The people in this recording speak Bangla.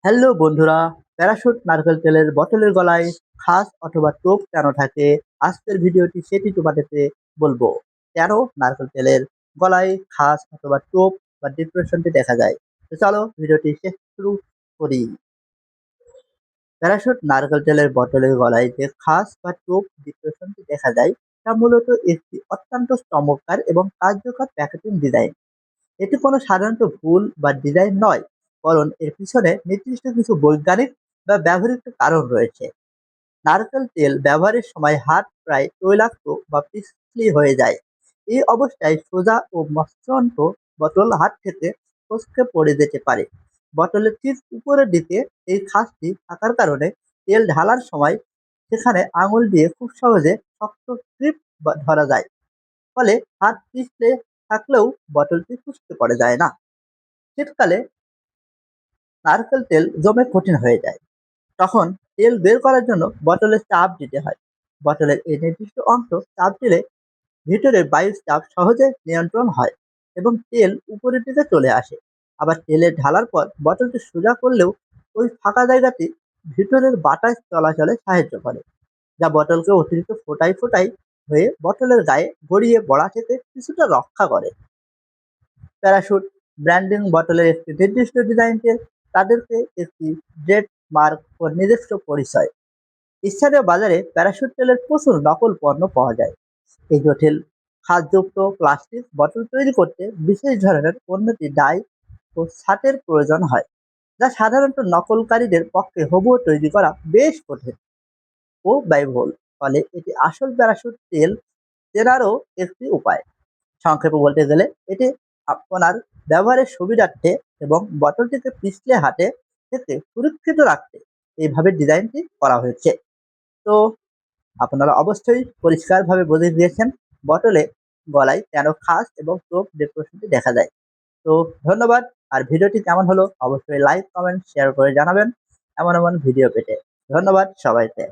হ্যালো বন্ধুরা, প্যারাশুট নারকেল তেলের বোতলের গলায় খাস অথবা টোপ কেন থাকে? আজকের ভিডিওটি সেটি তোমাদেরকে বলবো। কেন নারকেল তেলের গলায় খাস অথবা টোপ বা ডিপ্রেশনটি দেখা যায়? তো চলো ভিডিওটি শুরু করি। প্যারাশুট নারকেল তেলের বোতলের গলায় যে খাস বা টোপ ডিপ্রেশনটি দেখা যায় তা মূলত একটি অত্যন্ত চমৎকার এবং কার্যকর প্যাকেজিং ডিজাইন। এটি কোনো সাধারণত ভুল বা ডিজাইন নয়, বরং এর পিছনে নির্দিষ্ট কিছু বৈজ্ঞানিক বা ব্যবহৃত কারণ রয়েছে। নারকেল তেল ব্যবহারের সময় হাত প্রায় তৈলাক্ত বা পিছলি হয়ে যায়। এই অবস্থায় সোজা ও মসৃণ বোতল হাত থেকে ফসকে পড়ে যেতে পারে। বোতলের ঠিক উপরের দিকে এই খাঁজটি থাকার কারণে তেল ঢালার সময় সেখানে আঙুল দিয়ে খুব সহজে শক্ত গ্রিপ ধরা যায়। ফলে হাত পিছলে থাকলেও বোতলটি খুঁজতে পড়ে যায় না। শীতকালে নারকেল তেল জমে কঠিন হয়ে যায়। তখন তেল বের করার জন্য বোতলে চাপ দিতে হয়। বোতলের এই নির্দিষ্ট অংশ চাপ দিলে ভিতরে বায়ুর চাপ সহজে নিয়ন্ত্রণ হয় এবং তেল উপরের দিকে চলে আসে। আবার তেলে ঢালার পর বোতলটি সোজা করলেও ওই ফাঁকা জায়গাটি ভিতরের বাতাস চলাচলে সাহায্য করে, যা বোতলকে অতিরিক্ত ফোটাই ফোটাই হয়ে বোতলের গায়ে গড়িয়ে পড়া থেকে কিছুটা রক্ষা করে। প্যারাশুট ব্র্যান্ডিং বোতলের একটি নির্দিষ্ট ডিজাইনকে তাদেরকে একটি ট্রেড মার্ক ও নিজস্ব পরিচয়। স্থানীয় বাজারে প্যারাশুট তেলের প্রচুর নকল পণ্য পাওয়া যায়। এই জটিল খাদযুক্ত প্লাস্টিক বোতল তৈরি করতে বিশেষ ধরনের উন্নতি ডাই ও ছাটের প্রয়োজন হয়, যা সাধারণত নকলকারীদের পক্ষে হুবহু তৈরি করা বেশ কঠিন ও ব্যয়বহুল। ফলে এটি আসল প্যারাশুট তেল চেনারও একটি উপায়। সংক্ষেপে বলতে গেলে এটি আপনার ব্যবহারের সুবিধার্থে এবং বোতলটিকে পিছলে হাতে থেকে সুরক্ষিত রাখতে এইভাবে ডিজাইনটি করা হয়েছে। তো আপনারা অবশ্যই পরিষ্কারভাবে বুঝে গিয়েছেন বোতলে গলায় কেন খাস এবং টোপ ডেকোরেশনটি দেখা যায়। তো ধন্যবাদ। আর ভিডিওটি কেমন হলো অবশ্যই লাইক কমেন্ট শেয়ার করে জানাবেন এমন এমন ভিডিও পেতে। ধন্যবাদ সবাইকে।